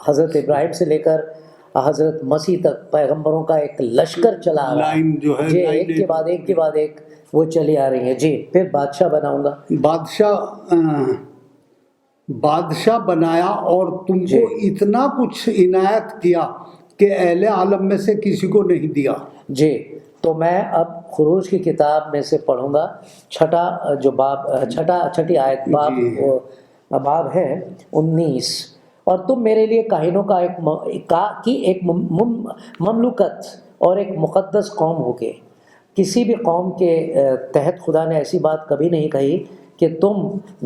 حضرت ابراہیم سے لے کر حضرت مسیح تک پیغمبروں کا ایک لشکر چلا آ رہا لائن جو ہے، جی، لائن ایک کے بعد ایک کے بعد ایک وہ چلی آ رہی ہیں جی. پھر بادشاہ بناؤں گا. بادشاہ بنایا اور تم جی. کو اتنا کچھ عنایت کیا کہ اہل عالم میں سے کسی کو نہیں دیا. جی. تو میں اب خروج کی کتاب میں سے پڑھوں گا چھٹا جو باب چھٹی آیت باب ہے 19. اور تم میرے لیے کاہنوں کا ایک مملوکت اور ایک مقدس قوم ہوگے. کسی بھی قوم کے تحت خدا نے ایسی بات کبھی نہیں کہی کہ تم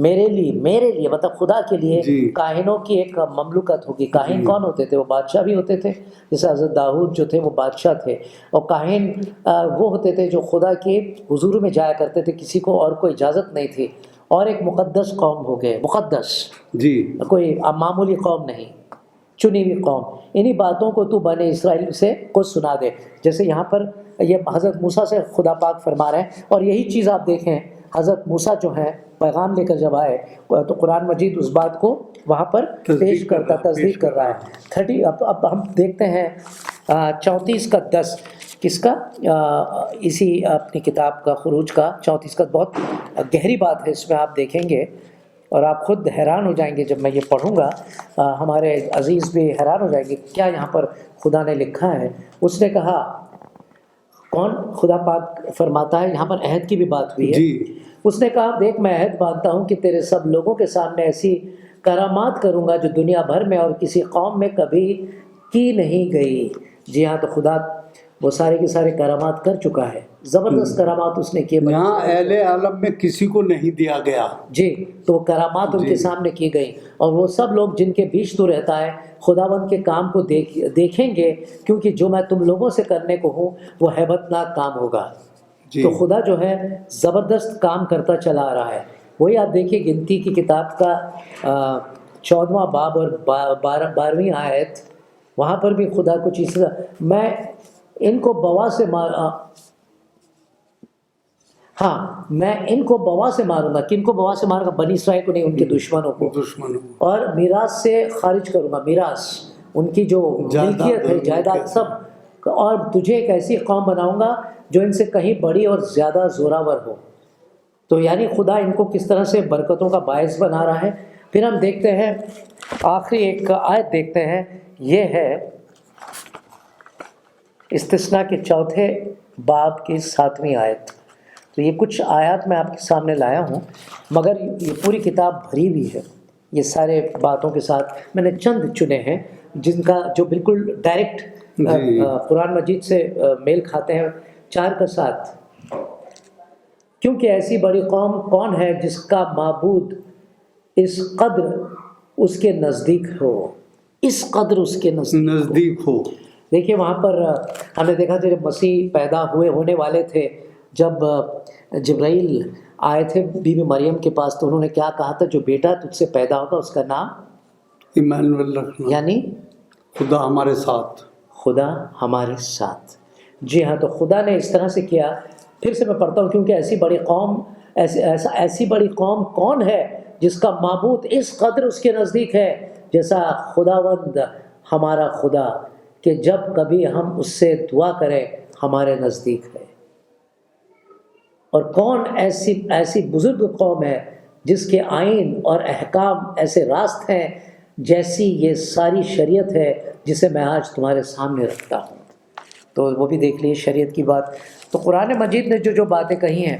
میرے لیے مطلب خدا کے لیے جی. کاہنوں کی ایک مملوکت ہوگی. کاہن کون ہوتے تھے؟ وہ بادشاہ بھی ہوتے تھے، جیسے حضرت داؤد جو تھے وہ بادشاہ تھے. اور کاہن وہ ہوتے تھے جو خدا کے حضور میں جایا کرتے تھے، کسی کو اور کوئی اجازت نہیں تھی. اور ایک مقدس قوم ہو گئے، مقدس جی. کوئی معمولی قوم نہیں، چنی ہوئی قوم. انہی باتوں کو تو بنی اسرائیل سے کو سنا دے. جیسے یہاں پر یہ حضرت موسیٰ سے خدا پاک فرما رہے ہیں. اور یہی چیز آپ دیکھیں، حضرت موسیٰ جو ہیں پیغام لے کر جب آئے تو قرآن مجید اس بات کو وہاں پر پیش کرتا، تصدیق کر رہا ہے. اب ہم دیکھتے ہیں 34 کا 10 کس کا، اسی اپنی کتاب کا خروج کا 34 کا. بہت گہری بات ہے اس میں، آپ دیکھیں گے اور آپ خود حیران ہو جائیں گے جب میں یہ پڑھوں گا. ہمارے عزیز بھی حیران ہو جائیں گے کیا یہاں پر خدا نے لکھا ہے. اس نے کہا، کون؟ خدا پاک فرماتا ہے، یہاں پر عہد کی بھی بات ہوئی ہے. جی. اس نے کہا، دیکھ میں عہد باندھتا ہوں کہ تیرے سب لوگوں کے سامنے ایسی کرامات کروں گا جو دنیا بھر میں اور کسی قوم میں کبھی کی نہیں گئی. جی ہاں، تو خدا وہ سارے کے سارے کرامات کر چکا ہے. زبردست کرامات اس نے کیے. یہاں اہل عالم میں کسی کو نہیں دیا گیا. جی. تو کرامات ان کے سامنے کی گئی. اور وہ سب لوگ جن کے بیچ تو رہتا ہے خداوند کے کام کو دیکھیں گے، کیونکہ جو میں تم لوگوں سے کرنے کو ہوں وہ ہیبت ناک کام ہوگا. جی. تو خدا جو ہے زبردست کام کرتا چلا آ رہا ہے. وہی آپ دیکھیے گنتی کی کتاب کا 14واں باب اور 12ویں آیت، وہاں پر بھی خدا کچھ اس میں ان کو بوا سے میں ان کو بوا سے ماروں گا. کن کو بوا سے ماروں گا؟ بنی اسرائیل کو نہیں، ان کے دشمنوں کو. اور میراث سے خارج کروں گا، میراث ان کی جو ملکیت ہے، جائیداد سب. اور تجھے ایک ایسی قوم بناؤں گا جو ان سے کہیں بڑی اور زیادہ زوراور ہو. تو یعنی خدا ان کو کس طرح سے برکتوں کا باعث بنا رہا ہے. پھر ہم دیکھتے ہیں آخری ایک آیت دیکھتے ہیں، یہ ہے استثناء کے 4 باب کی 7ویں آیت. تو یہ کچھ آیات میں آپ کے سامنے لایا ہوں، مگر یہ پوری کتاب بھری ہوئی ہے یہ سارے باتوں کے ساتھ. میں نے چند چنے ہیں جن کا جو بالکل ڈائریکٹ قرآن مجید سے میل کھاتے ہیں. 4 کا 7، کیونکہ ایسی بڑی قوم کون ہے جس کا معبود اس قدر اس کے نزدیک ہو. اس قدر اس کے نزدیک ہو. دیکھیے وہاں پر ہم نے دیکھا تھا جب مسیح پیدا ہونے والے تھے، جب جبرائیل آئے تھے بی بی مریم کے پاس، تو انہوں نے کیا کہا تھا؟ جو بیٹا تجھ سے پیدا ہوگا اس کا نام ایمانویل رکھنا، یعنی خدا ہمارے ساتھ. خدا ہمارے ساتھ. جی ہاں، تو خدا نے اس طرح سے کیا. پھر سے میں پڑھتا ہوں، کیونکہ ایسی بڑی قوم کون ہے جس کا معبود اس قدر اس کے نزدیک ہے جیسا خداوند ہمارا خدا، کہ جب کبھی ہم اس سے دعا کریں ہمارے نزدیک ہے. اور کون ایسی بزرگ قوم ہے جس کے آئین اور احکام ایسے راست ہیں جیسی یہ ساری شریعت ہے جسے میں آج تمہارے سامنے رکھتا ہوں. تو وہ بھی دیکھ لیے شریعت کی بات. تو قرآن مجید نے جو باتیں کہی ہیں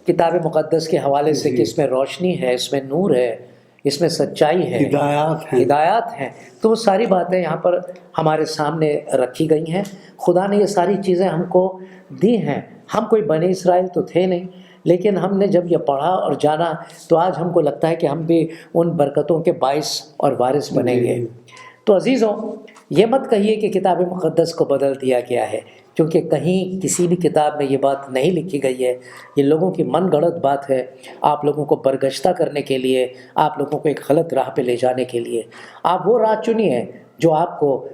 کتاب مقدس کے حوالے سے کہ اس میں روشنی ہے، اس میں نور ہے، اس میں سچائی ہے، ہدایات ہیں، تو وہ ساری باتیں یہاں پر ہمارے سامنے رکھی گئی ہیں. خدا نے یہ ساری چیزیں ہم کو دی ہیں. ہم کوئی بنی اسرائیل تو تھے نہیں، لیکن ہم نے جب یہ پڑھا اور جانا تو آج ہم کو لگتا ہے کہ ہم بھی ان برکتوں کے باعث اور وارث بنیں گے. تو عزیزوں، یہ مت کہیے کہ کتاب مقدس کو بدل دیا گیا ہے، کیونکہ کہیں کسی بھی کتاب میں یہ بات نہیں لکھی گئی ہے. یہ لوگوں کی من گھڑت بات ہے، آپ لوگوں کو برگشتہ کرنے کے لیے، آپ لوگوں کو ایک غلط راہ پہ لے جانے کے لیے. آپ وہ راہ چنی ہے جو آپ کو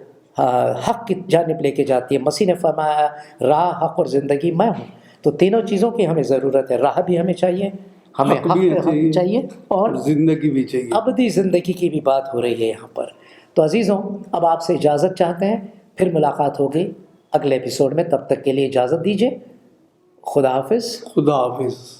حق کی جانب لے کے جاتی ہے. مسیح نے فرمایا راہ، حق اور زندگی میں ہوں. تو تینوں چیزوں کی ہمیں ضرورت ہے. راہ بھی ہمیں چاہیے، ہمیں حق چاہیے اور زندگی بھی چاہیے. ابدی زندگی کی بھی بات ہو رہی ہے یہاں پر. تو عزیزوں اب آپ سے اجازت چاہتے ہیں، پھر ملاقات ہوگی اگلے ایپیسوڈ میں، تب تک کے لیے اجازت دیجیے، خدا حافظ. خدا حافظ.